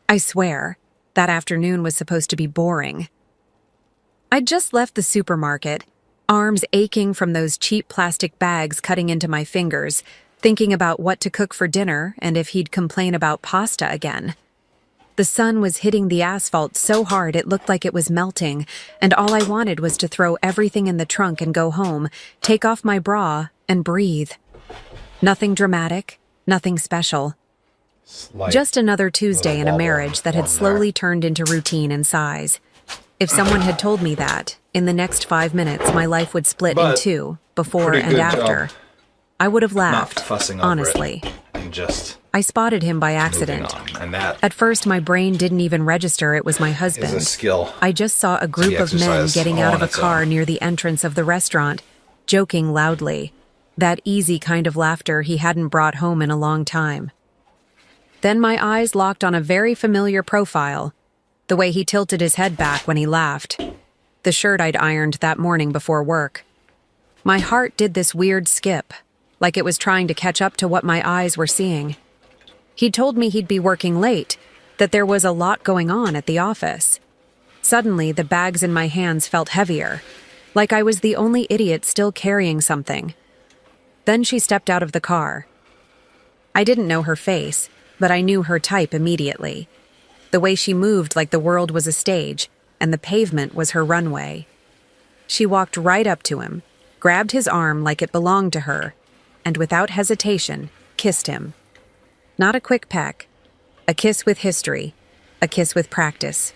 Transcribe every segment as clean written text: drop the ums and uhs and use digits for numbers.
I swear, that afternoon was supposed to be boring. I'd just left the supermarket, arms aching from those cheap plastic bags cutting into my fingers, thinking about what to cook for dinner and if he'd complain about pasta again. The sun was hitting the asphalt so hard it looked like it was melting, and all I wanted was to throw everything in the trunk and go home, take off my bra, and breathe. Nothing dramatic, nothing special. Just another Tuesday in a marriage that had slowly turned into routine and size. If someone had told me that, in the next 5 minutes my life would split in two, before and after, I would have laughed, honestly. I spotted him by accident. At first, my brain didn't even register it was my husband. I just saw a group of men getting out of a car near the entrance of the restaurant, joking loudly. That easy kind of laughter he hadn't brought home in a long time. Then my eyes locked on a very familiar profile, the way he tilted his head back when he laughed. The shirt I'd ironed that morning before work. My heart did this weird skip, like it was trying to catch up to what my eyes were seeing. He told me he'd be working late, that there was a lot going on at the office. Suddenly, the bags in my hands felt heavier, like I was the only idiot still carrying something. Then she stepped out of the car. I didn't know her face, but I knew her type immediately. The way she moved like the world was a stage, and the pavement was her runway. She walked right up to him, grabbed his arm like it belonged to her, and without hesitation, kissed him. Not a quick peck, a kiss with history, a kiss with practice.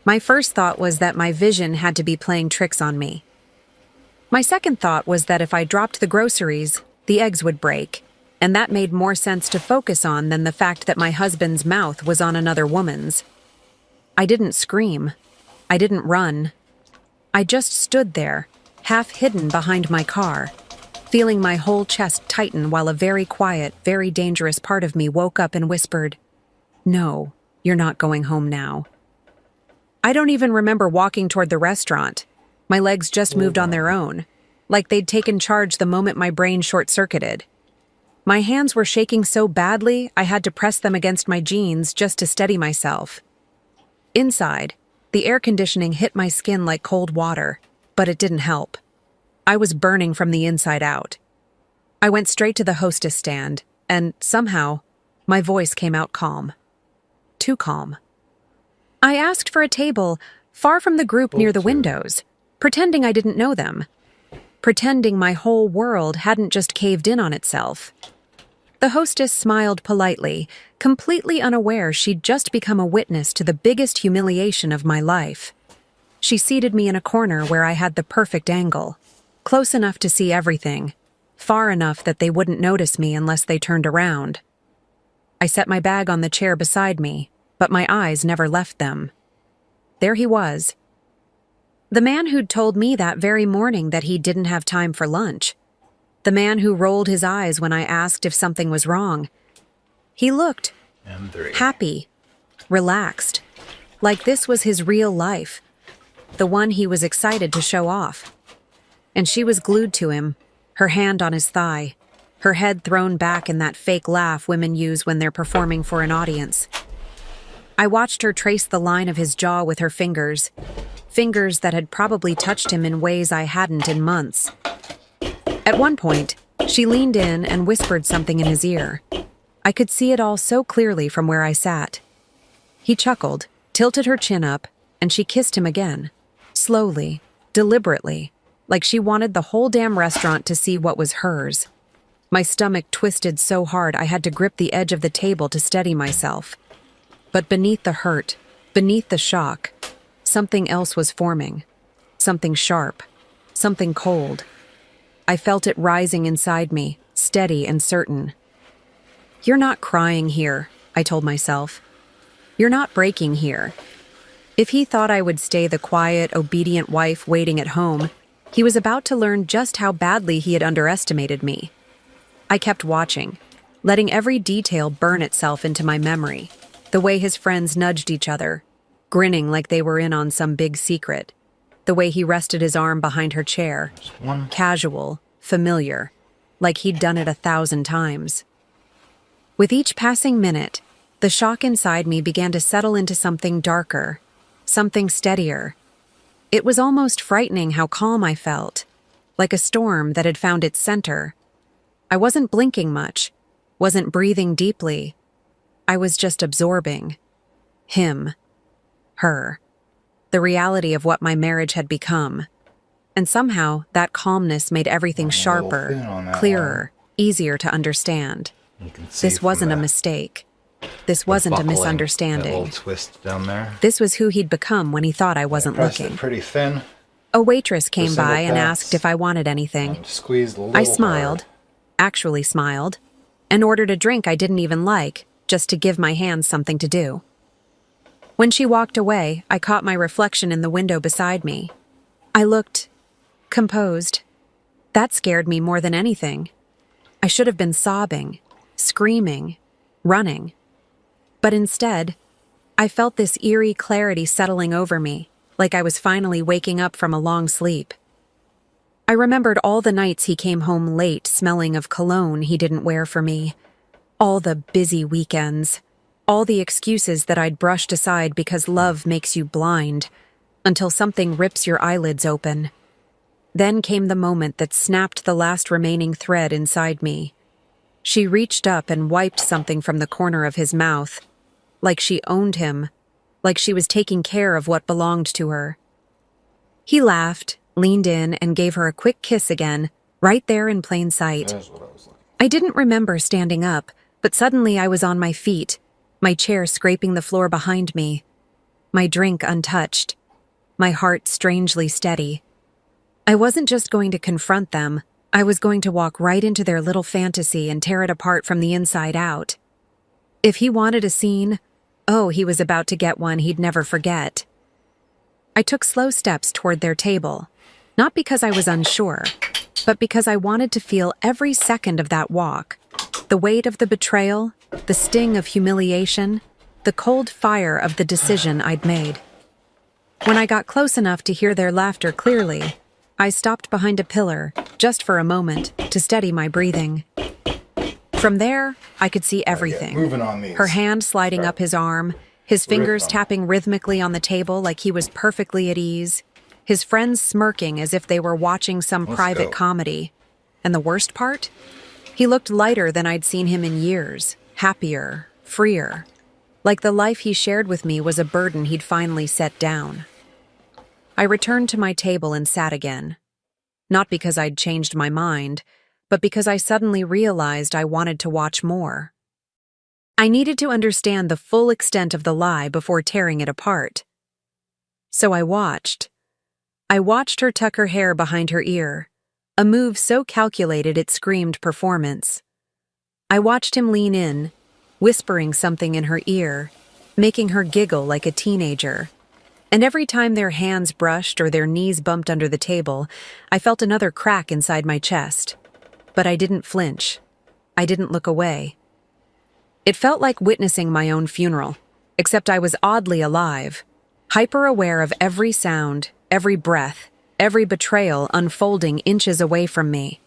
My first thought was that my vision had to be playing tricks on me. My second thought was that if I dropped the groceries, the eggs would break, and that made more sense to focus on than the fact that my husband's mouth was on another woman's. I didn't scream. I didn't run. I just stood there, half hidden behind my car, feeling my whole chest tighten while a very quiet, very dangerous part of me woke up and whispered, "No, you're not going home now." I don't even remember walking toward the restaurant. My legs just moved on their own, like they'd taken charge the moment my brain short-circuited. My hands were shaking so badly I had to press them against my jeans just to steady myself. Inside, the air conditioning hit my skin like cold water, but it didn't help. I was burning from the inside out. I went straight to the hostess stand, and somehow, my voice came out calm. Too calm. I asked for a table far from the group near the windows, pretending I didn't know them. Pretending my whole world hadn't just caved in on itself. The hostess smiled politely, completely unaware she'd just become a witness to the biggest humiliation of my life. She seated me in a corner where I had the perfect angle, close enough to see everything, far enough that they wouldn't notice me unless they turned around. I set my bag on the chair beside me, but my eyes never left them. There he was. The man who'd told me that very morning that he didn't have time for lunch. The man who rolled his eyes when I asked if something was wrong. He looked happy, relaxed, like this was his real life, the one he was excited to show off. And she was glued to him, her hand on his thigh, her head thrown back in that fake laugh women use when they're performing for an audience. I watched her trace the line of his jaw with her fingers that had probably touched him in ways I hadn't in months. At one point, she leaned in and whispered something in his ear. I could see it all so clearly from where I sat. He chuckled, tilted her chin up, and she kissed him again. Slowly, deliberately, like she wanted the whole damn restaurant to see what was hers. My stomach twisted so hard I had to grip the edge of the table to steady myself. But beneath the hurt, beneath the shock, something else was forming. Something sharp, something cold. I felt it rising inside me, steady and certain. "You're not crying here," I told myself. "You're not breaking here." If he thought I would stay the quiet, obedient wife waiting at home, he was about to learn just how badly he had underestimated me. I kept watching, letting every detail burn itself into my memory. The way his friends nudged each other, grinning like they were in on some big secret. The way he rested his arm behind her chair, casual, familiar, like he'd done it 1,000 times. With each passing minute, The shock inside me began to settle into something darker, something steadier. It was almost frightening how calm I felt, like a storm that had found its center. I wasn't blinking much, wasn't breathing deeply. I was just absorbing. Him. Her. The reality of what my marriage had become. And somehow, that calmness made everything sharper, clearer, easier to understand. This wasn't a mistake. This wasn't a misunderstanding. That little twist down there. This was who he'd become when he thought I wasn't looking. It pretty thin. A waitress came by and asked if I wanted anything. Squeezed a little I smiled, actually smiled, and ordered a drink I didn't even like, just to give my hands something to do. When she walked away, I caught my reflection in the window beside me. I looked composed. That scared me more than anything. I should have been sobbing, screaming, running. But instead, I felt this eerie clarity settling over me, like I was finally waking up from a long sleep. I remembered all the nights he came home late smelling of cologne he didn't wear for me, all the busy weekends, all the excuses that I'd brushed aside because love makes you blind, until something rips your eyelids open. Then came the moment that snapped the last remaining thread inside me. She reached up and wiped something from the corner of his mouth, like she owned him, like she was taking care of what belonged to her. He laughed, leaned in, and gave her a quick kiss again, right there in plain sight. I didn't remember standing up, but suddenly I was on my feet, my chair scraping the floor behind me, my drink untouched, my heart strangely steady. I wasn't just going to confront them, I was going to walk right into their little fantasy and tear it apart from the inside out. If he wanted a scene, oh, he was about to get one he'd never forget. I took slow steps toward their table, not because I was unsure, but because I wanted to feel every second of that walk, the weight of the betrayal, the sting of humiliation, the cold fire of the decision I'd made. When I got close enough to hear their laughter clearly, I stopped behind a pillar, just for a moment, to steady my breathing. From there, I could see everything. Moving on these. Her hand sliding up his arm, his fingers tapping rhythmically on the table like he was perfectly at ease, his friends smirking as if they were watching some private comedy. And the worst part? He looked lighter than I'd seen him in years, happier, freer. Like the life he shared with me was a burden he'd finally set down. I returned to my table and sat again. Not because I'd changed my mind, but because I suddenly realized I wanted to watch more. I needed to understand the full extent of the lie before tearing it apart. So I watched. I watched her tuck her hair behind her ear, a move so calculated it screamed performance. I watched him lean in, whispering something in her ear, making her giggle like a teenager. And every time their hands brushed or their knees bumped under the table, I felt another crack inside my chest. But I didn't flinch. I didn't look away. It felt like witnessing my own funeral, except I was oddly alive, hyper-aware of every sound, every breath, every betrayal unfolding inches away from me.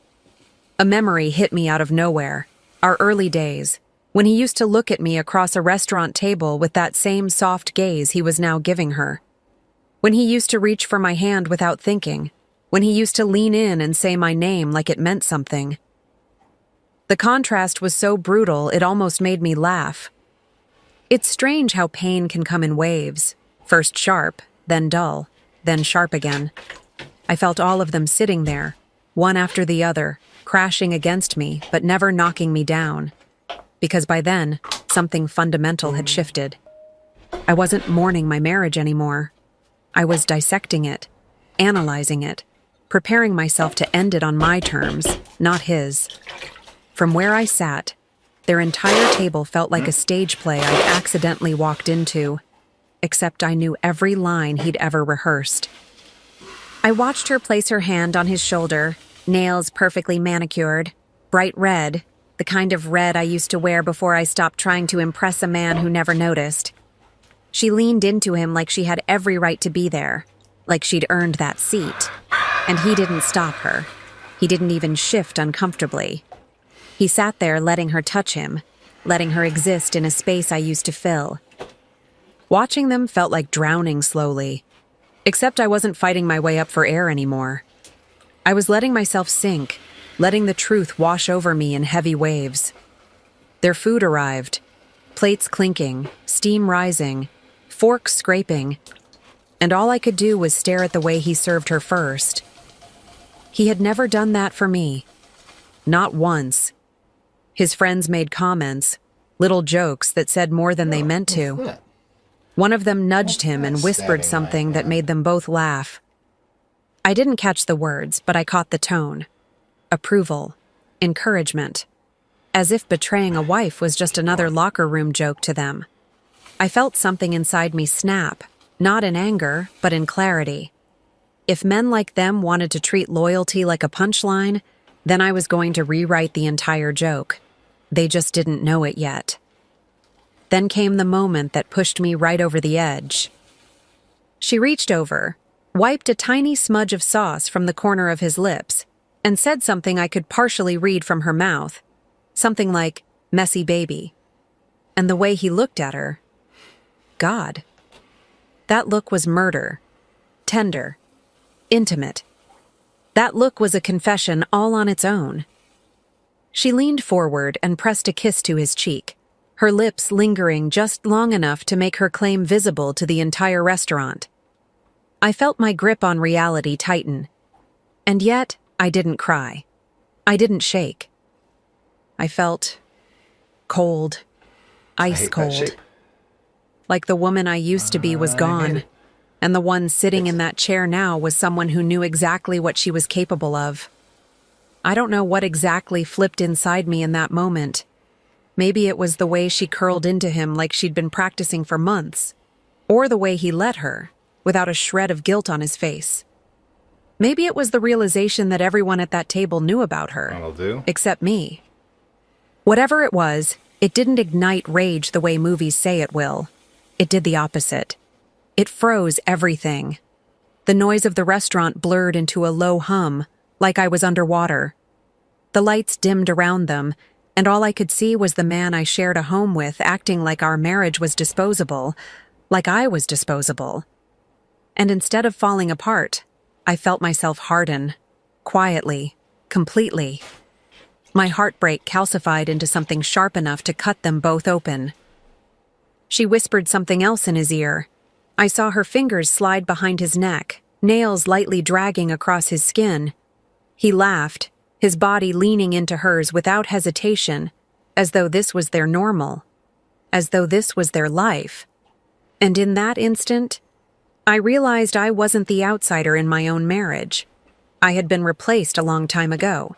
A memory hit me out of nowhere, our early days, when he used to look at me across a restaurant table with that same soft gaze he was now giving her. When he used to reach for my hand without thinking, when he used to lean in and say my name like it meant something. The contrast was so brutal it almost made me laugh. It's strange how pain can come in waves, first sharp, then dull, then sharp again. I felt all of them sitting there, one after the other, crashing against me but never knocking me down. Because by then, something fundamental had shifted. I wasn't mourning my marriage anymore. I was dissecting it, analyzing it, preparing myself to end it on my terms, not his. From where I sat, their entire table felt like a stage play I'd accidentally walked into, except I knew every line he'd ever rehearsed. I watched her place her hand on his shoulder, nails perfectly manicured, bright red, the kind of red I used to wear before I stopped trying to impress a man who never noticed. She leaned into him like she had every right to be there, like she'd earned that seat. And he didn't stop her. He didn't even shift uncomfortably. He sat there letting her touch him, letting her exist in a space I used to fill. Watching them felt like drowning slowly, except I wasn't fighting my way up for air anymore. I was letting myself sink, letting the truth wash over me in heavy waves. Their food arrived, plates clinking, steam rising, forks scraping, and all I could do was stare at the way he served her first. He had never done that for me. Not once. His friends made comments, little jokes that said more than they meant to. One of them nudged him and whispered something that made them both laugh. I didn't catch the words, but I caught the tone. Approval. Encouragement. As if betraying a wife was just another locker room joke to them. I felt something inside me snap, not in anger, but in clarity. If men like them wanted to treat loyalty like a punchline, then I was going to rewrite the entire joke. They just didn't know it yet. Then came the moment that pushed me right over the edge. She reached over, wiped a tiny smudge of sauce from the corner of his lips, and said something I could partially read from her mouth. Something like, "messy baby." And the way he looked at her, God. That look was murder. Tender. Intimate. That look was a confession all on its own. She leaned forward and pressed a kiss to his cheek, her lips lingering just long enough to make her claim visible to the entire restaurant. I felt my grip on reality tighten. And yet, I didn't cry. I didn't shake. I felt cold, ice cold. Like the woman I used to be was gone, and the one sitting in that chair now was someone who knew exactly what she was capable of. I don't know what exactly flipped inside me in that moment. Maybe it was the way she curled into him like she'd been practicing for months, or the way he let her, without a shred of guilt on his face. Maybe it was the realization that everyone at that table knew about her, except me. Whatever it was, it didn't ignite rage the way movies say it will. It did the opposite. It froze everything. The noise of the restaurant blurred into a low hum, like I was underwater. The lights dimmed around them, and all I could see was the man I shared a home with acting like our marriage was disposable, like I was disposable. And instead of falling apart, I felt myself harden, quietly, completely. My heartbreak calcified into something sharp enough to cut them both open. She whispered something else in his ear. I saw her fingers slide behind his neck, nails lightly dragging across his skin. He laughed, his body leaning into hers without hesitation, as though this was their normal, as though this was their life. And in that instant, I realized I wasn't the outsider in my own marriage. I had been replaced a long time ago.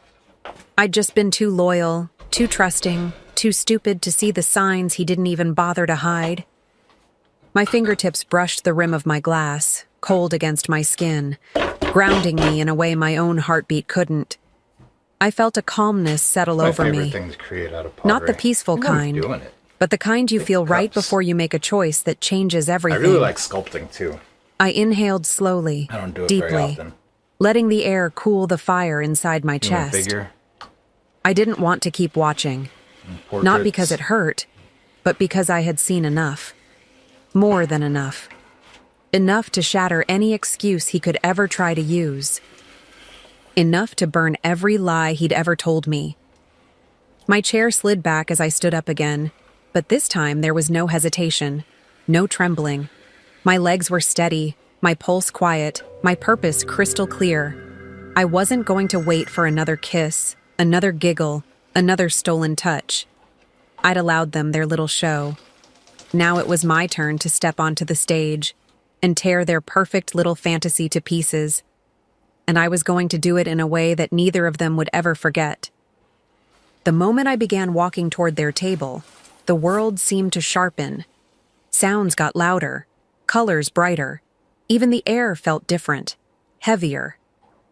I'd just been too loyal, too trusting, too stupid to see the signs he didn't even bother to hide. My fingertips brushed the rim of my glass, cold against my skin, grounding me in a way my own heartbeat couldn't. I felt a calmness settle over me. Not the peaceful kind, but the kind you feel right before you make a choice that changes everything. I really like sculpting too. I inhaled slowly, I don't do it deeply, very often. letting the air cool the fire inside my chest. I didn't want to keep watching. Not because it hurt, but because I had seen enough. More than enough. Enough to shatter any excuse he could ever try to use. Enough to burn every lie he'd ever told me. My chair slid back as I stood up again, but this time there was no hesitation, no trembling. My legs were steady, my pulse quiet, my purpose crystal clear. I wasn't going to wait for another kiss, another giggle, another stolen touch. I'd allowed them their little show. Now it was my turn to step onto the stage and tear their perfect little fantasy to pieces. And I was going to do it in a way that neither of them would ever forget. The moment I began walking toward their table, the world seemed to sharpen. Sounds got louder, colors brighter. Even the air felt different, heavier.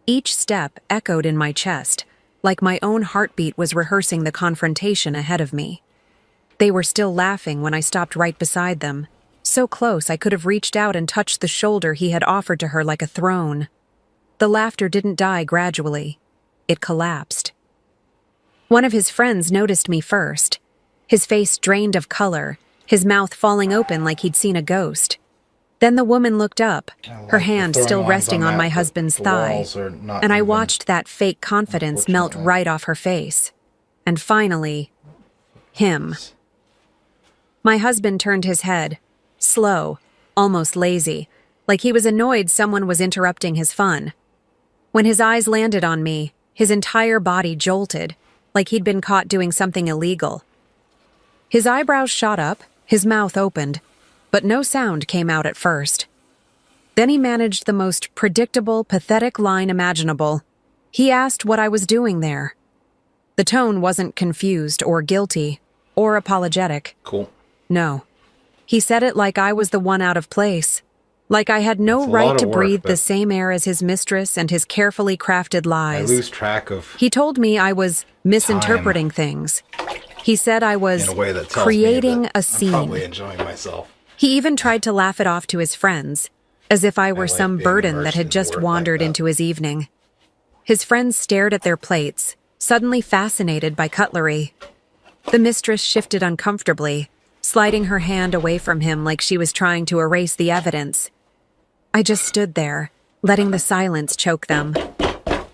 Each step echoed in my chest, like my own heartbeat was rehearsing the confrontation ahead of me. They were still laughing when I stopped right beside them, so close I could have reached out and touched the shoulder he had offered to her like a throne. The laughter didn't die gradually. It collapsed. One of his friends noticed me first. his face drained of color, his mouth falling open like he'd seen a ghost. Then the woman looked up, her hand still resting on my husband's thigh, and I watched that fake confidence melt right off her face. And finally, him. My husband turned his head, slow, almost lazy, like he was annoyed someone was interrupting his fun. When his eyes landed on me, his entire body jolted, like he'd been caught doing something illegal. His eyebrows shot up, his mouth opened, but no sound came out at first. Then he managed the most predictable, pathetic line imaginable. He asked what I was doing there. The tone wasn't confused or guilty or apologetic. Cool. No. He said it like I was the one out of place, like I had no right to breathe the same air as his mistress and his carefully crafted lies. I lose track of. He told me I was misinterpreting things. He said I was creating a scene. I'm probably enjoying myself. He even tried to laugh it off to his friends, as if I were some burden that had just wandered into his evening. His friends stared at their plates, suddenly fascinated by cutlery. The mistress shifted uncomfortably, sliding her hand away from him like she was trying to erase the evidence. I just stood there, letting the silence choke them.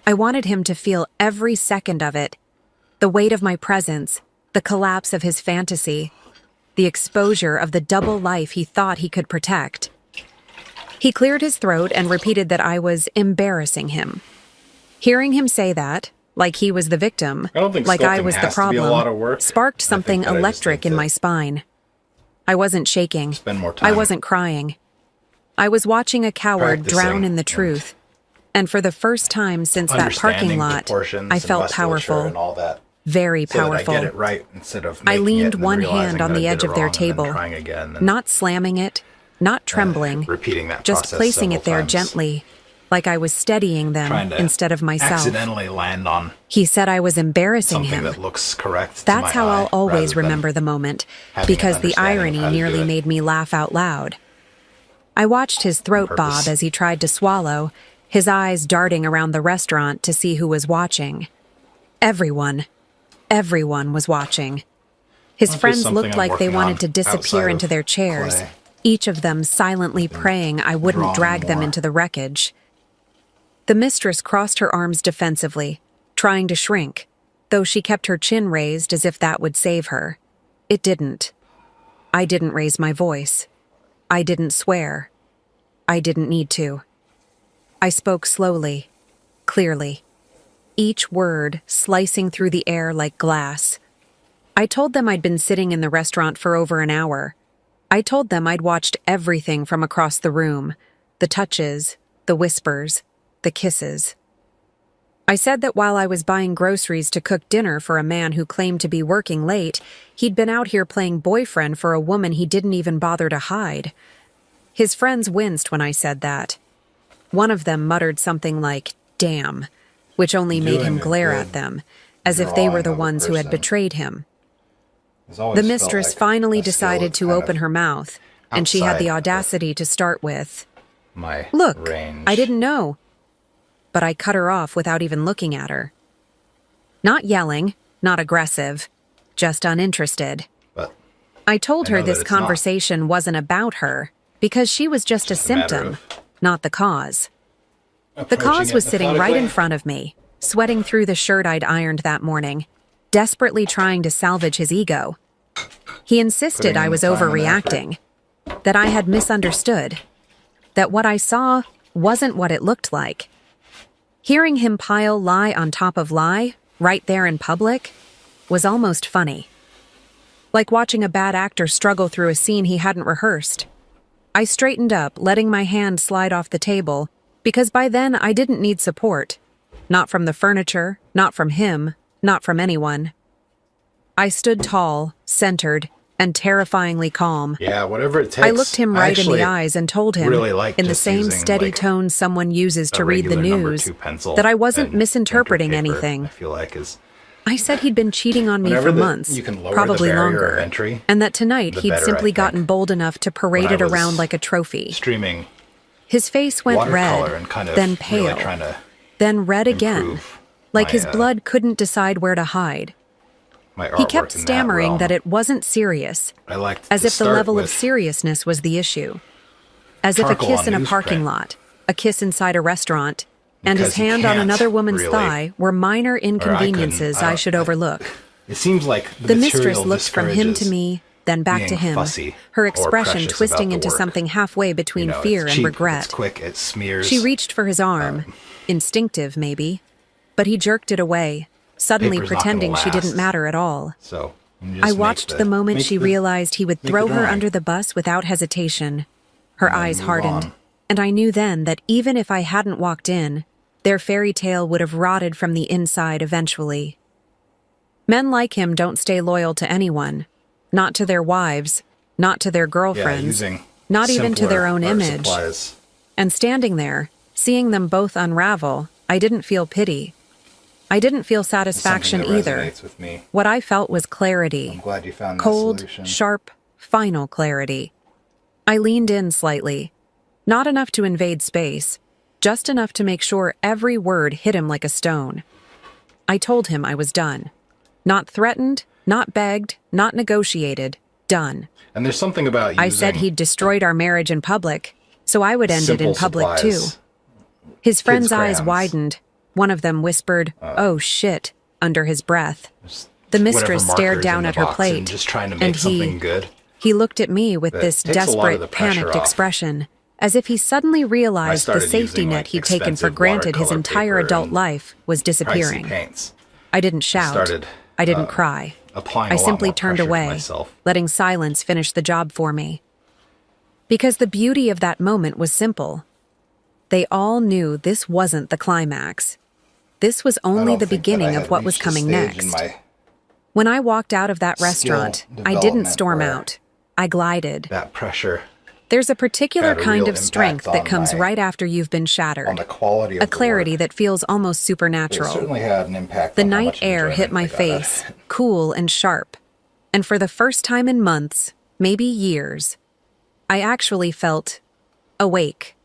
I wanted him to feel every second of it, the weight of my presence, the collapse of his fantasy, the exposure of the double life he thought he could protect. He cleared his throat and repeated that I was embarrassing him. Hearing him say that, like he was the victim, like I was the problem, sparked something electric in my spine. I wasn't shaking. I wasn't crying. I was watching a coward drown in the truth. And for the first time since that parking lot, I felt powerful. Very powerful. So that I get it right instead of I leaned one hand on the edge of their table, not slamming it, not trembling, repeating that just placing it there gently, like I was steadying them instead of myself. Accidentally land on. He said I was embarrassing him. That looks correct. That's how I'll always remember the moment, because the irony nearly made me laugh out loud. I watched his throat bob as he tried to swallow, his eyes darting around the restaurant to see who was watching. Everyone was watching. His friends looked like they wanted to disappear into their chairs, each of them silently praying I wouldn't drag them into the wreckage. The mistress crossed her arms defensively, trying to shrink, though she kept her chin raised as if that would save her. It didn't. I didn't raise my voice. I didn't swear. I didn't need to. I spoke slowly, clearly, each word slicing through the air like glass. I told them I'd been sitting in the restaurant for over an hour. I told them I'd watched everything from across the room, the touches, the whispers, the kisses. I said that while I was buying groceries to cook dinner for a man who claimed to be working late, he'd been out here playing boyfriend for a woman he didn't even bother to hide. His friends winced when I said that. One of them muttered something like, "Damn," which only made him glare at them, as if they were the ones who had betrayed him. The mistress finally decided to open her mouth, and she had the audacity to start with, "Look, I didn't know." But I cut her off without even looking at her. Not yelling, not aggressive, just uninterested. I told her this conversation wasn't about her, because she was just a symptom, not the cause. The cause was sitting right in front of me, sweating through the shirt I'd ironed that morning, desperately trying to salvage his ego. He insisted I was overreacting, that I had misunderstood, that what I saw wasn't what it looked like. Hearing him pile lie on top of lie, right there in public, was almost funny. Like watching a bad actor struggle through a scene he hadn't rehearsed. I straightened up, letting my hand slide off the table, because by then I didn't need support. Not from the furniture, not from him, not from anyone. I stood tall, centered, and terrifyingly calm. Yeah, whatever it takes. I looked him right in the eyes and told him, in the same steady tone someone uses to read the news, that I wasn't misinterpreting anything. I said he'd been cheating on me for months, probably longer, and that tonight he'd simply gotten bold enough to parade it around like a trophy. His face went red, then pale, then red again, like his blood couldn't decide where to hide. my artwork. He kept in stammering that that it wasn't serious, I liked as to if the start level of with seriousness was the issue. As if a charcoal kiss on in a newsprint. parking lot, a kiss inside a restaurant, and his Because you hand on can't another woman's really- thigh were minor inconveniences I should overlook. It seems like The mistress material looked from him to discourages me, then back to being him, fussy her or expression precious twisting about the into work. something halfway between You know, fear it's and cheap, regret. It's quick. It smears. She reached for his arm, instinctive maybe, but he jerked it away, suddenly Paper's not gonna pretending she didn't last. matter at all. So you I just watched make the moment make she the- realized he would make throw the her drawing. under the bus without hesitation. Her And then eyes move hardened, on. and I knew then that even if I hadn't walked in, their fairy tale would have rotted from the inside eventually. Men like him don't stay loyal to anyone, not to their wives, not to their Yeah, girlfriends, using not even to their simpler own art image. supplies. And standing there, seeing them both unravel, I didn't feel pity. I didn't feel It's something satisfaction that either. resonates with me. What I felt was I'm clarity. glad you found that Cold, solution. sharp, final clarity. I leaned in slightly. Not enough to invade space, just enough to make sure every word hit him like a stone. I told him I was done. Not threatened, not begged, not negotiated. Done. And there's something about using I said he'd destroyed our marriage in public, so I would end it in simple public too. supplies. His friend's crayons. eyes widened. One of them whispered, "Oh shit," under his breath. Just The whatever mistress stared markers in down the at her box plate, and just trying to and make he- something good. He looked at me with That this takes a lot of the desperate, pressure panicked off. expression, as if he suddenly realized the started safety using, net like, he'd taken for expensive granted his watercolor entire paper adult and life was Pricey disappearing. paints. I didn't shout. started, I didn't cry. Applying I a lot simply more turned pressure to away, myself. letting silence finish the job for me. Because the beauty of that moment was simple. They all knew this wasn't the climax. This was I only don't the think that beginning I of had what was reached a coming stage in next. my- When I walked out of that skill restaurant, I didn't development storm where out. I glided. That pressure There's a particular had a kind real of strength impact that on comes my- right after you've been on shattered. the quality of A clarity the work. that feels almost It supernatural. certainly had an impact The on how night much air hit enjoyment my I got out of face, it. cool and sharp. And for the first time in months, maybe years, I actually felt awake,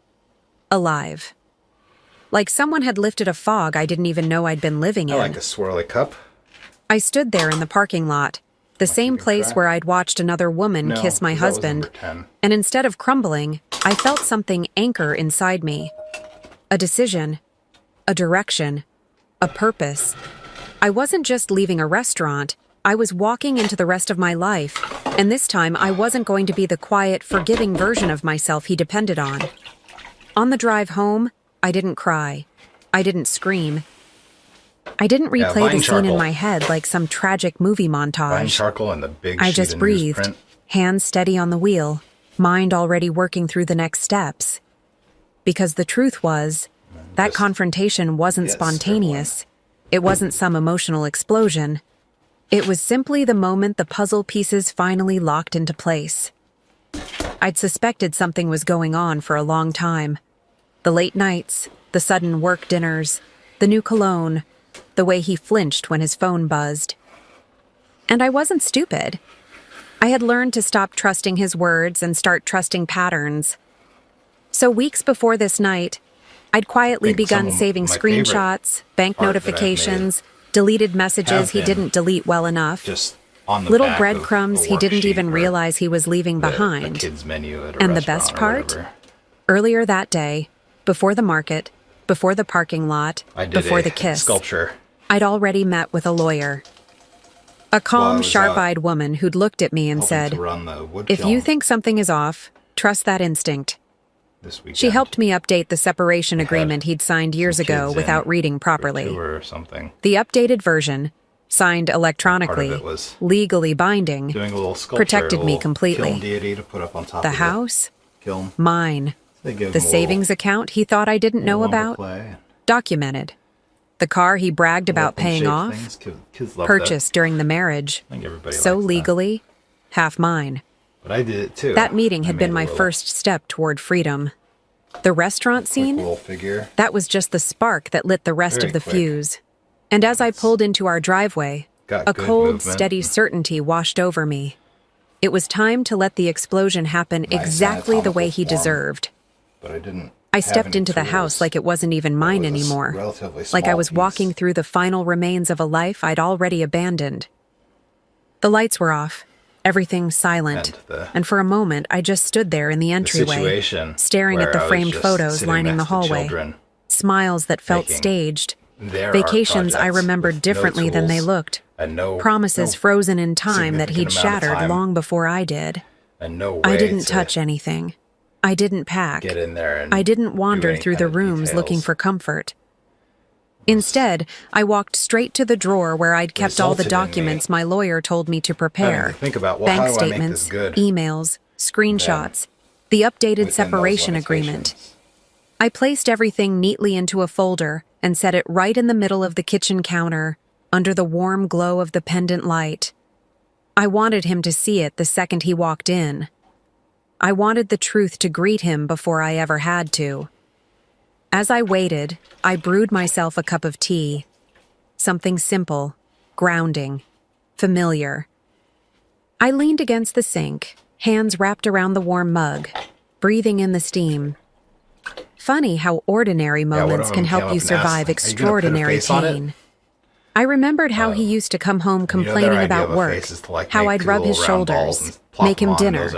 alive. Like someone had lifted a fog I didn't even know I'd been living I like in. a swirly cup. I stood there in the parking lot, the same keeping place track? where I'd watched another woman No, kiss my 'cause that was husband, number 10. and instead of crumbling, I felt something anchor inside me. A decision, a direction, a purpose. I wasn't just leaving a restaurant, I was walking into the rest of my life, and this time I wasn't going to be the quiet, forgiving version of myself he depended on. On the drive home, I didn't cry. I didn't scream. I didn't Yeah, replay Vine the scene in charcoal. my head like some tragic movie Fine montage. charcoal and the big I sheet just of breathed, newsprint. hands steady on the wheel, mind already working through the next steps. Because the truth was, that just confrontation wasn't get spontaneous. It wasn't some emotional explosion. It was simply the moment the puzzle pieces finally locked into place. I'd suspected something was going on for a long time. The late nights, the sudden work dinners, the new cologne, the way he flinched when his phone buzzed. And I wasn't stupid. I had learned to stop trusting his words and start trusting patterns. So weeks before this night, I'd quietly think some begun of saving my favorite screenshots, bank art that I've notifications, deleted messages have he been didn't delete well enough, Just on the little back of breadcrumbs a he didn't worksheet even or realize he was leaving the behind. kids menu at a And the restaurant best or part? whatever. Earlier that day, before the market, before the parking lot, I did before a the kiss, sculpture. I'd already met with a lawyer. A While I calm, was, sharp-eyed woman who'd looked at me and helping said, to run the wood "If you kiln think something is off, trust that instinct." this weekend. She helped me update the separation had agreement he'd signed years some ago kids without in reading for a properly. tour or something. The updated version, signed electronically, it was legally binding, Doing a little sculpture, protected a me little completely. Kiln deity to put up on top the of house, the kiln. mine. They give The them a savings account he thought I didn't know little about, clay. documented. The car he bragged about Little paying shaped off, things. Kids love purchased during the marriage, That. I think everybody so likes that. legally, half mine. But I did it too. That meeting I had made been a my little first step toward freedom. The restaurant quick scene, little figure. that was just the spark that lit the rest Very of the quick. fuse. And as I pulled into our driveway, Got a good cold, movement. steady certainty washed over me. It was time to let the explosion happen Nice exactly the way anatomical he form. deserved. But I didn't. I have stepped any into the tools. house like it wasn't even mine was a anymore. relatively Like I small was piece. walking through the final remains of a life I'd already abandoned. The lights were off, everything silent, and for a moment I just stood there in the entryway, staring at the framed photos lining the hallway. Smiles that felt staged. Vacations I remembered differently than they looked. Promises frozen in time that he'd shattered long before I did. I didn't touch anything. I didn't pack. I didn't wander through the rooms looking for comfort. Instead, I walked straight to the drawer where I'd kept all the documents my lawyer told me to prepare. Bank statements, emails, screenshots, the updated separation agreement. I placed everything neatly into a folder and set it right in the middle of the kitchen counter, under the warm glow of the pendant light. I wanted him to see it the second he walked in. I wanted the truth to greet him before I ever had to. As I waited, I brewed myself a cup of tea. Something simple, grounding, familiar. I leaned against the sink, hands wrapped around the warm mug, breathing in the steam. Funny how ordinary moments can help you survive extraordinary pain. I remembered how he used to come home complaining about work, how I'd rub his shoulders, make him dinner,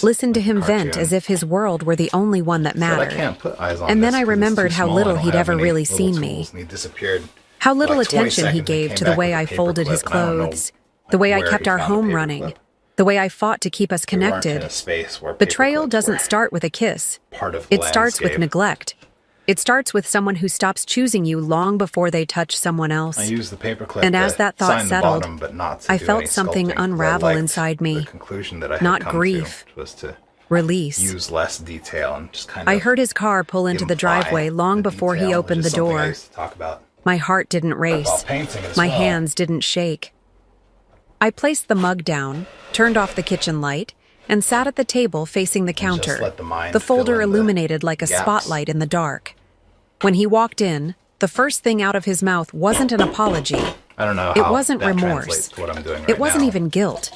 listen to him vent as if his world were the only one that mattered. And then I remembered how little he'd ever really seen me. How little attention he gave to the way I folded his clothes, the way I kept our home running, the way I fought to keep us connected. Betrayal doesn't start with a kiss. It starts with neglect. It starts with someone who stops choosing you long before they touch someone else. And as that thought settled, I felt something unravel inside me. Not grief, release. I heard his car pull into the driveway long before he opened the door. My heart didn't race. My hands didn't shake. I placed the mug down, turned off the kitchen light, and sat at the table facing the counter, the folder illuminated like a spotlight in the dark. When he walked in, the first thing out of his mouth wasn't an apology. It wasn't remorse. It wasn't even guilt.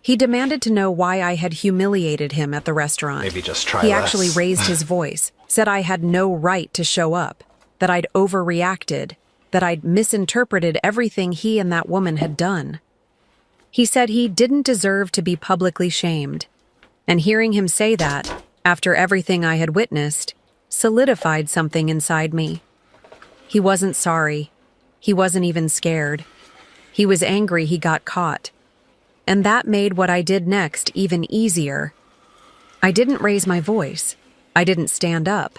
He demanded to know why I had humiliated him at the restaurant. He actually raised his voice, said I had no right to show up, that I'd overreacted, that I'd misinterpreted everything he and that woman had done. He said he didn't deserve to be publicly shamed, and hearing him say that, after everything I had witnessed, solidified something inside me. He wasn't sorry. He wasn't even scared. He was angry he got caught. And that made what I did next even easier. I didn't raise my voice. I didn't stand up.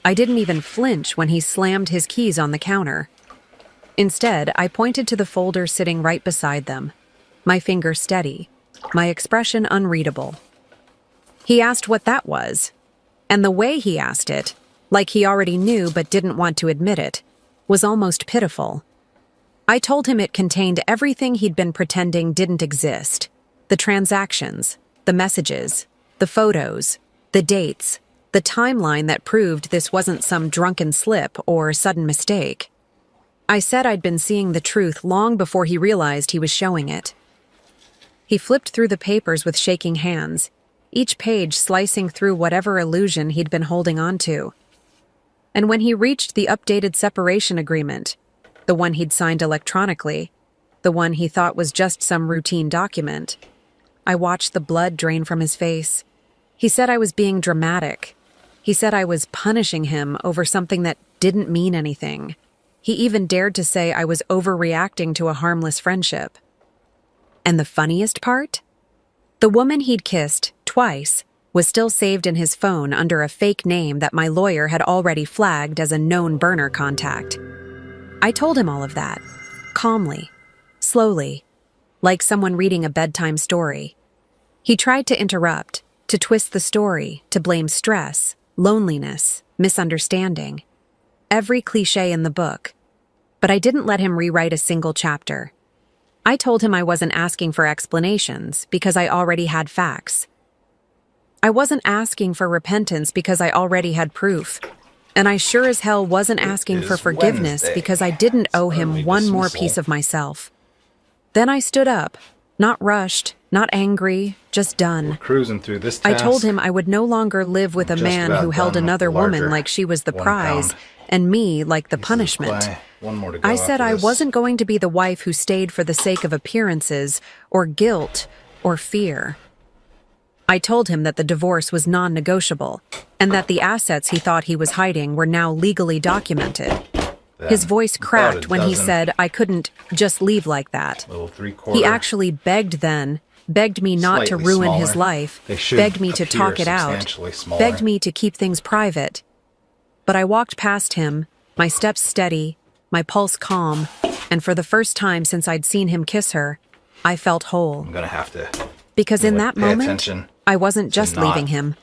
I didn't even flinch when he slammed his keys on the counter. Instead, I pointed to the folder sitting right beside them, my finger steady, my expression unreadable. He asked what that was, and the way he asked it, like he already knew but didn't want to admit it, was almost pitiful. I told him it contained everything he'd been pretending didn't exist. The transactions, the messages, the photos, the dates, the timeline that proved this wasn't some drunken slip or sudden mistake. I said I'd been seeing the truth long before he realized he was showing it. He flipped through the papers with shaking hands, each page slicing through whatever illusion he'd been holding on to. And when he reached the updated separation agreement, the one he'd signed electronically, the one he thought was just some routine document, I watched the blood drain from his face. He said I was being dramatic. He said I was punishing him over something that didn't mean anything. He even dared to say I was overreacting to a harmless friendship. And the funniest part? The woman he'd kissed, twice, was still saved in his phone under a fake name that my lawyer had already flagged as a known burner contact. I told him all of that, calmly, slowly, like someone reading a bedtime story. He tried to interrupt, to twist the story, to blame stress, loneliness, misunderstanding. Every cliché in the book. But I didn't let him rewrite a single chapter. I told him I wasn't asking for explanations because I already had facts. I wasn't asking for repentance because I already had proof. And I sure as hell wasn't asking for forgiveness because I didn't owe him one more piece of myself. Then I stood up, not rushed, Not angry, just done. Cruising through this I task. told him I would no longer live with a Just man about who held done with another the woman larger like she was the 1 prize, pound and me like the pieces of punishment. clay. One more to go I said after I this. wasn't going to be the wife who stayed for the sake of appearances, or guilt, or fear. I told him that the divorce was non-negotiable, and that the assets he thought he was hiding were now legally documented. Then, His voice about cracked a when he dozen said I couldn't just leave like that. little 3/4. He actually begged me not to Slightly ruin his smaller. life, They should begged me to appear talk it out, substantially smaller. begged me to keep things private. But I walked past him, my steps steady, my pulse calm, and for the first time since I'd seen him kiss her, I felt whole. I'm gonna have to. Because in that pay moment, attention I wasn't to just not leaving him.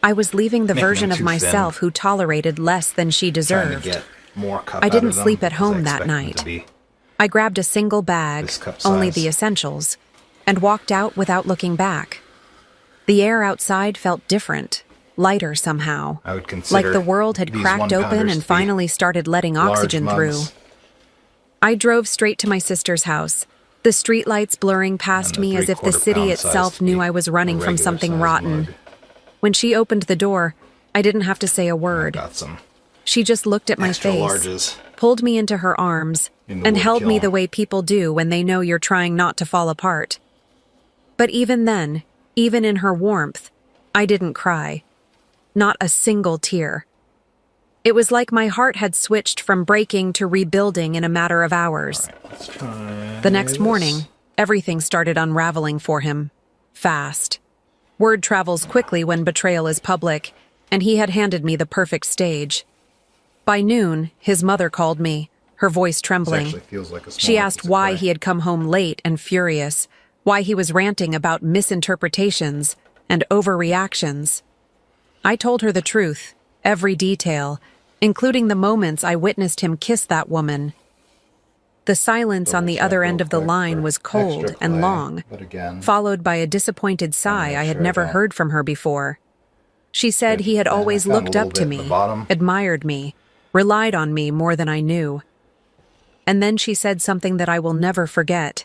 I was leaving the make them version of too myself thin. who tolerated less than she Trying to deserved. get more cup I out didn't of them sleep at because home I that expect them night. to be I grabbed a single bag, this cup only size. the essentials, and walked out without looking back. The air outside felt different, lighter somehow, I would consider like the world had these cracked open one-pounders and to be finally started letting large oxygen through. mugs. I drove straight to my sister's house, the streetlights blurring past And the me as if the 3/4 city pound itself size knew to I was running a from regular something size rotten. mug. When she opened the door, I didn't have to say a word. Got some She just looked at my extra face, larges. pulled me into her arms, In the and wood held me kiln. the way people do when they know you're trying not to fall apart. But even then, even in her warmth, I didn't cry. Not a single tear. It was like my heart had switched from breaking to rebuilding in a matter of hours. Let's try The next this. morning, everything started unraveling for him. Fast. Word travels quickly when betrayal is public, and he had handed me the perfect stage. By noon, his mother called me, her voice This trembling. actually feels like a She smaller asked piece of why clay. he had come home late and furious, why he was ranting about misinterpretations and overreactions. I told her the truth, every detail, including the moments I witnessed him kiss that woman. The silence on the Double other check end real of the quick line for was cold extra and clay, long, but again, followed by a disappointed sigh make I had sure I never don't heard from her before. She said Good. he had And I always found a looked little up to bit at the me, bottom. admired me, relied on me more than I knew. And then she said something that I will never forget.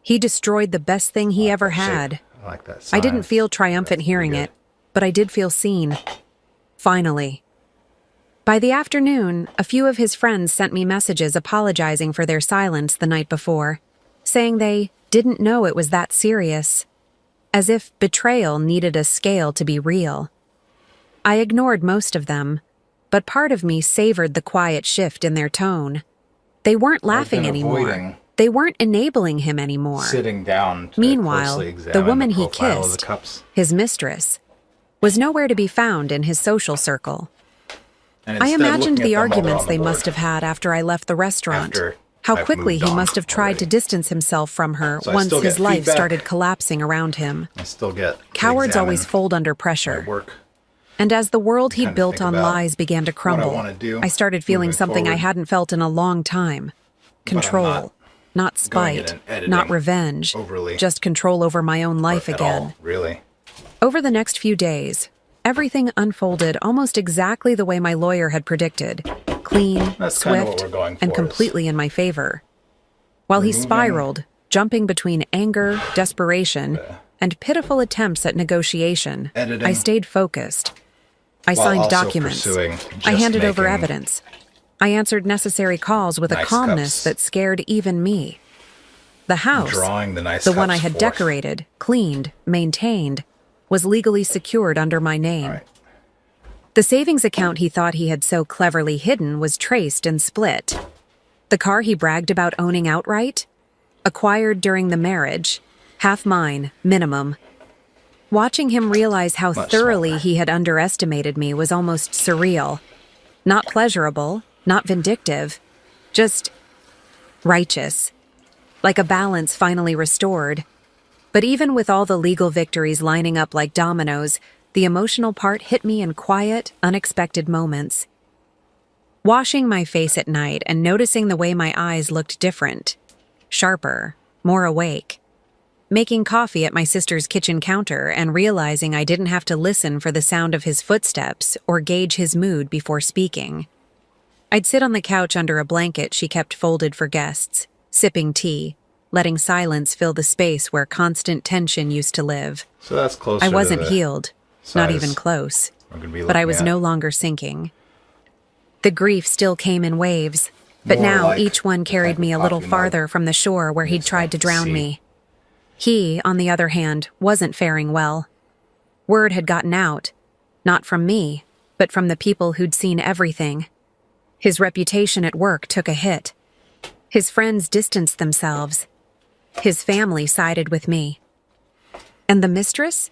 He destroyed the best thing he ever that shape. had. I like that I didn't size. feel triumphant That's hearing pretty it, but I did feel seen. Finally. By the afternoon, a few of his friends sent me messages apologizing for their silence the night before, saying they didn't know it was that serious, as if betrayal needed a scale to be real. I ignored most of them, but part of me savored the quiet shift in their tone. They weren't laughing been anymore. avoiding They weren't enabling him anymore. Sitting down to Meanwhile, closely the examine woman he profile of the kissed, cups. his mistress, was nowhere to be found in his social circle. And I instead imagined looking the at them while they're arguments on the they board, must have had after I left the restaurant. after How I've quickly moved he on must have tried to already. distance himself from her So I once still his get life feedback. started collapsing around him. I still get to Cowards always examine fold under my pressure. work. And as the world he'd Kind of built think on about lies began to crumble, wanna do I started feeling moving something I forward. hadn't felt in a long time. Control. not Not going in spite. and editing Not revenge. overly Just control over my own life at again. all, really. Over the next few days, everything unfolded almost exactly the way my lawyer had predicted. Clean, That's kinda what swift, we're going and for, is completely in my favor. While he removing spiraled, jumping between anger, desperation, and pitiful attempts at negotiation, editing, I stayed focused. I while signed also documents. pursuing I just handed over making evidence. I answered necessary calls with a nice calmness cups. that scared even me. The house, drawing the nice the one I cups had forth. decorated, cleaned, maintained, was legally secured under my name. All right. The savings account he thought he had so cleverly hidden was traced and split. The car he bragged about owning outright? Acquired during the marriage. Half mine, minimum. Watching him realize how Much thoroughly smaller. he had underestimated me was almost surreal. Not pleasurable, not vindictive, just righteous. Like a balance finally restored. But even with all the legal victories lining up like dominoes, the emotional part hit me in quiet, unexpected moments. Washing my face at night and noticing the way my eyes looked different, sharper, more awake. Making coffee at my sister's kitchen counter and realizing I didn't have to listen for the sound of his footsteps or gauge his mood before speaking. I'd sit on the couch under a blanket she kept folded for guests, sipping tea, letting silence fill the space where constant tension used to live. So that's closer I to wasn't the healed, not size even close, we're gonna be but I looking was at. no longer sinking. The grief still came in waves, but More now like each one the carried type me of a little coffee mug farther from the shore where he'd you'd tried to expect to drown see. me. He, on the other hand, wasn't faring well. Word had gotten out, not from me, but from the people who'd seen everything. His reputation at work took a hit. His friends distanced themselves. His family sided with me. And the mistress?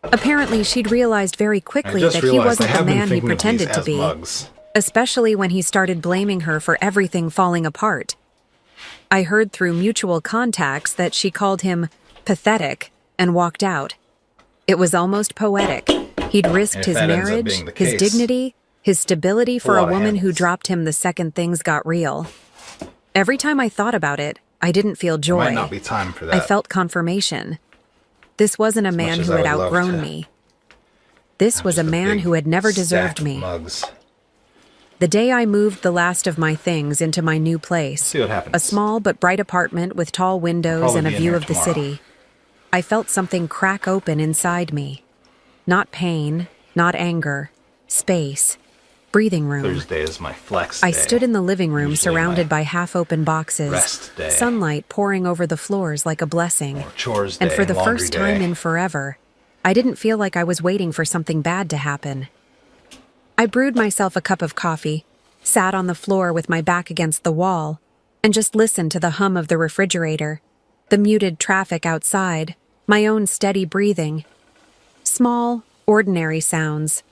Apparently, she'd realized very I quickly just that he realized I wasn't the have been man he thinking of these pretended to as be, mugs. especially when he started blaming her for everything falling apart. I heard through mutual contacts that she called him pathetic and walked out. It was almost poetic. He'd risked And if his that ends up marriage, being the his case, dignity, his stability for a lot of woman who handles. dropped him the second things got real. Every time I thought about it, I didn't feel There joy. might not be time for that. I felt confirmation. This wasn't a much man as who I had would love outgrown to me. This was a Just man big who had never stack deserved of me. Mugs. The day I moved the last of my things into my new place, See what happens. a small but bright apartment with tall windows Probably and a be in view here of the tomorrow. city, I felt something crack open inside me. Not pain, not anger, space, breathing room. Thursday is my flex day. I stood in the living room Usually surrounded my by half-open boxes, rest day. sunlight pouring over the floors like a blessing. Or chores And day, for the laundry first time day. in forever, I didn't feel like I was waiting for something bad to happen. I brewed myself a cup of coffee, sat on the floor with my back against the wall, and just listened to the hum of the refrigerator, the muted traffic outside, my own steady breathing. Small, ordinary sounds,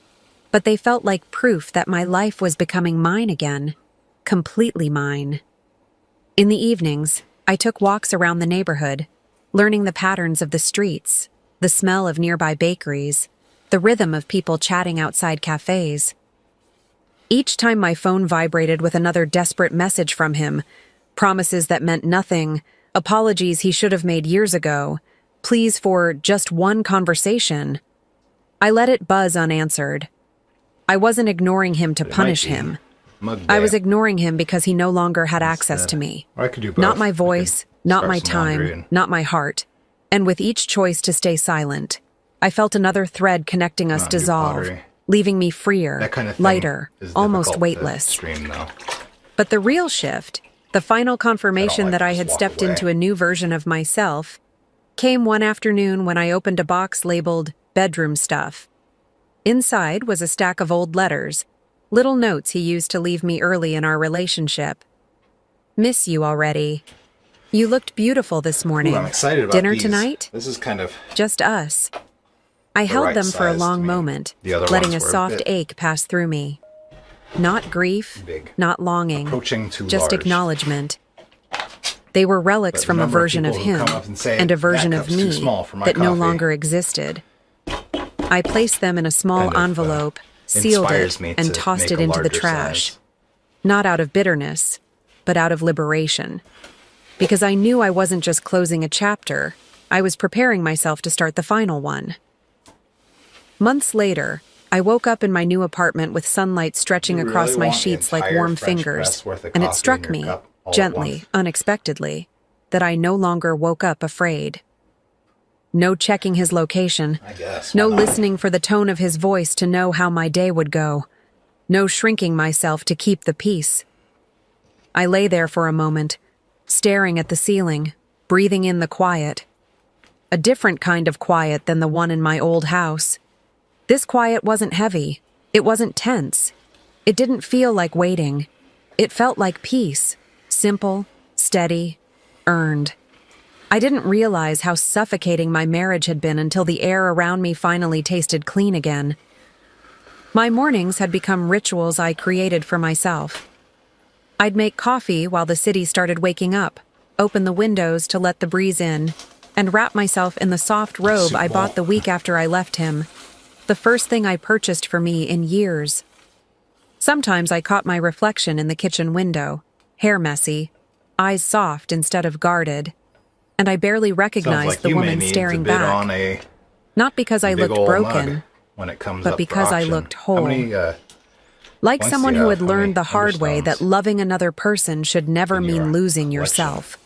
but they felt like proof that my life was becoming mine again, completely mine. In the evenings, I took walks around the neighborhood, learning the patterns of the streets, the smell of nearby bakeries, the rhythm of people chatting outside cafes. Each time my phone vibrated with another desperate message from him, promises that meant nothing, apologies he should have made years ago, pleas for just one conversation, I let it buzz unanswered. I wasn't ignoring him to It might punish be him. Mug I day. was ignoring him because he no longer had access to me. Or I could do both. Not my I could voice, not start my some laundry time, and- not my heart. And with each choice to stay silent, I felt another thread connecting us Not do dissolve, pottery. leaving me freer, That kind of thing lighter, is almost difficult to weightless. stream, though. But the real shift, the final confirmation like that to I just had walk stepped away. into a new version of myself, came one afternoon when I opened a box labeled bedroom stuff. Inside was a stack of old letters, little notes he used to leave me early in our relationship. Miss you already. You looked beautiful this morning. Ooh, I'm excited about Dinner these. tonight? This is kind of Just us. I held right them for a size long to me. moment, The other letting a ones were a soft bit ache pass through me. Not grief, big. not longing, Approaching too just large. acknowledgement. They were relics But the from a number of version of people who him come up and say, and a "That version of cup's too me small for my that no coffee," longer existed. I placed them in a small kind of, envelope, sealed inspires it, me and to tossed make it a into the larger trash. size. Not out of bitterness, but out of liberation. Because I knew I wasn't just closing a chapter, I was preparing myself to start the final one. Months later, I woke up in my new apartment with sunlight stretching You across really my want the sheets like entire warm French fingers, press worth of and it coffee in struck your me, cup all at gently, once? unexpectedly, that I no longer woke up afraid. No checking his location, I guess. no why not? listening for the tone of his voice to know how my day would go, no shrinking myself to keep the peace. I lay there for a moment, staring at the ceiling, breathing in the quiet. A different kind of quiet than the one in my old house. This quiet wasn't heavy. It wasn't tense. It didn't feel like waiting. It felt like peace. Simple, steady, earned. I didn't realize how suffocating my marriage had been until the air around me finally tasted clean again. My mornings had become rituals I created for myself. I'd make coffee while the city started waking up, open the windows to let the breeze in, and wrap myself in the soft robe I bought the week after I left him, the first thing I purchased for me in years. Sometimes I caught my reflection in the kitchen window, hair messy, eyes soft instead of guarded, and I barely Sounds recognized like the you may woman need staring to bid back. on a Not because I big looked ol' broken, mug when it comes but up for because I auction. looked How whole. many, like Once someone you who have had how many learned the hard way Emberstones that loving another person should never in mean your losing collection? yourself.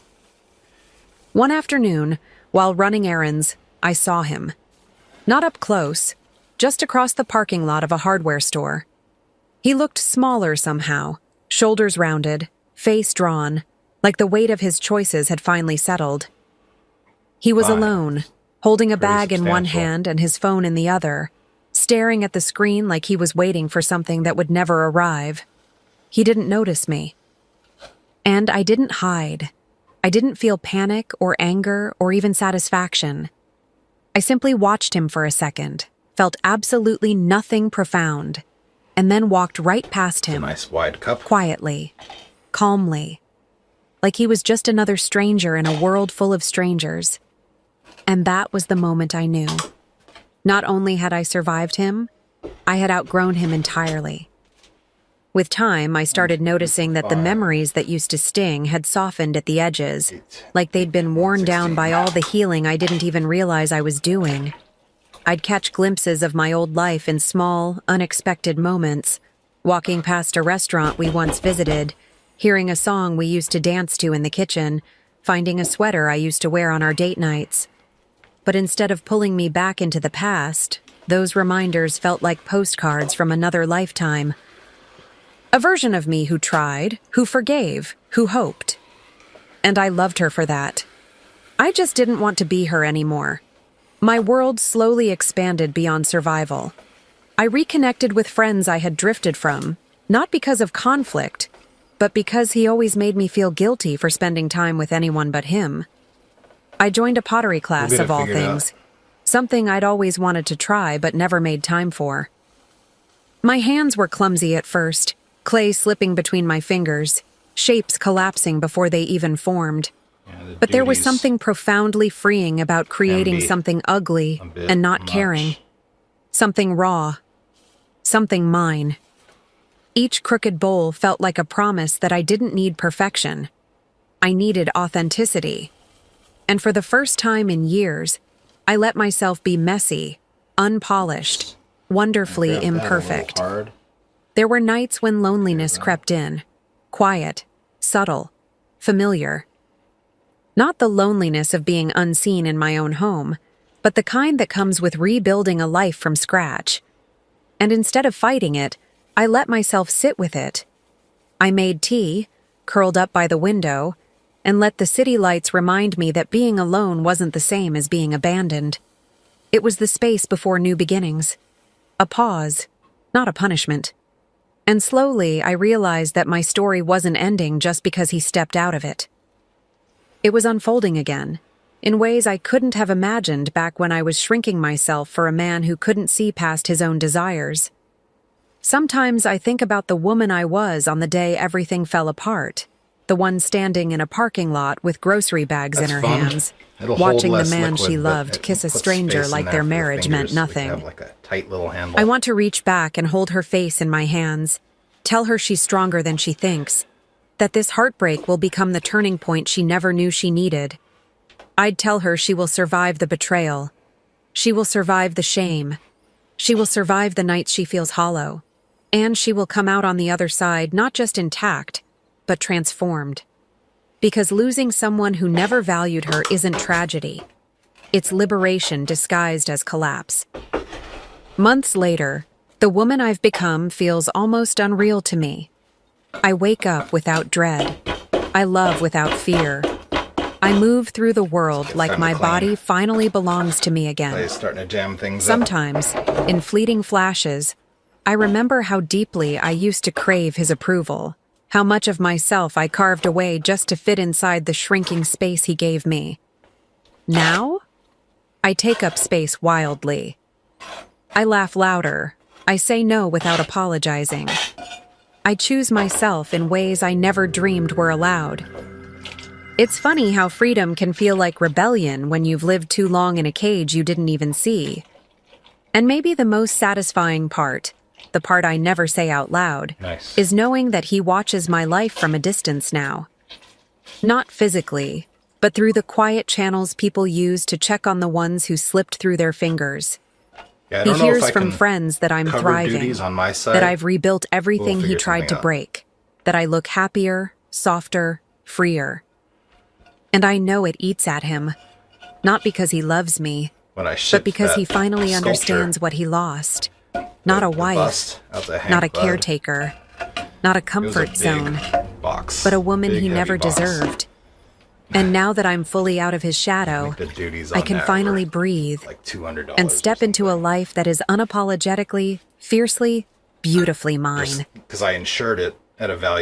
One afternoon, while running errands, I saw him. Not up close, just across the parking lot of a hardware store. He looked smaller somehow, shoulders rounded, face drawn, like the weight of his choices had finally settled. He was Fine. alone, holding a Pretty bag in one substantial. hand and his phone in the other, staring at the screen like he was waiting for something that would never arrive. He didn't notice me. And I didn't hide. I didn't feel panic or anger or even satisfaction. I simply watched him for a second, felt absolutely nothing profound, and then walked right past A him, nice wide cup. quietly, calmly, like he was just another stranger in a world full of strangers. And that was the moment I knew. Not only had I survived him, I had outgrown him entirely. With time, I started noticing that the memories that used to sting had softened at the edges, like they'd been worn down by all the healing I didn't even realize I was doing. I'd catch glimpses of my old life in small, unexpected moments, walking past a restaurant we once visited, hearing a song we used to dance to in the kitchen, finding a sweater I used to wear on our date nights. But instead of pulling me back into the past, those reminders felt like postcards from another lifetime. A version of me who tried, who forgave, who hoped. And I loved her for that. I just didn't want to be her anymore. My world slowly expanded beyond survival. I reconnected with friends I had drifted from, not because of conflict, but because he always made me feel guilty for spending time with anyone but him. I joined a pottery class, get it of all figured out. things, something I'd always wanted to try but never made time for. My hands were clumsy at first, clay slipping between my fingers, shapes collapsing before they even formed. Yeah, the But there was duties something profoundly freeing about creating be something ugly a bit and not much. caring. Something raw. Something mine. Each crooked bowl felt like a promise that I didn't need perfection. I needed authenticity. And for the first time in years, I let myself be messy, unpolished, wonderfully Grab that a little imperfect. hard. There were nights when loneliness crept in, quiet, subtle, familiar. Not the loneliness of being unseen in my own home, but the kind that comes with rebuilding a life from scratch. And instead of fighting it, I let myself sit with it. I made tea, curled up by the window, and let the city lights remind me that being alone wasn't the same as being abandoned. It was the space before new beginnings. A pause, not a punishment. And slowly, I realized that my story wasn't ending just because he stepped out of it. It was unfolding again, in ways I couldn't have imagined back when I was shrinking myself for a man who couldn't see past his own desires. Sometimes I think about the woman I was on the day everything fell apart, the one standing in a parking lot with grocery bags in That's her fun. hands, It'll watching hold the less man liquid, she but loved it kiss a puts stranger space in like there their for the marriage meant fingers so we can nothing. have like a tight little handle. I want to reach back and hold her face in my hands, tell her she's stronger than she thinks, that this heartbreak will become the turning point she never knew she needed. I'd tell her she will survive the betrayal. She will survive the shame. She will survive the nights she feels hollow. And she will come out on the other side not just intact, but transformed. Because losing someone who never valued her isn't tragedy. It's liberation disguised as collapse. Months later, the woman I've become feels almost unreal to me. I wake up without dread. I love without fear. I move through the world like time to my clean. body finally belongs to me again. Clay's starting to jam things up. Sometimes, in fleeting flashes, I remember how deeply I used to crave his approval, how much of myself I carved away just to fit inside the shrinking space he gave me. Now, I take up space wildly. I laugh louder. I say no without apologizing. I choose myself in ways I never dreamed were allowed. It's funny how freedom can feel like rebellion when you've lived too long in a cage you didn't even see. And maybe the most satisfying part, the part I never say out loud, Nice. is knowing that he watches my life from a distance now. Not physically, but through the quiet channels people use to check on the ones who slipped through their fingers. Yeah, I He don't know if hears I from can friends that I'm cover thriving, duties on my side. that I've rebuilt everything he figure tried to something out. break, that I look happier, softer, freer. And I know it eats at him, not because he loves me, When I but shipped because that he finally sculpture, understands what he lost. Not a the wife, bust of the Hank not a Bud. caretaker, not a It was comfort big zone, box, but a woman big, he heavy never box. deserved. And now that I'm fully out of his shadow, The duties I on can that finally were breathe like $200 and step into a life that is unapologetically, fiercely, beautifully mine. because I insured it at a value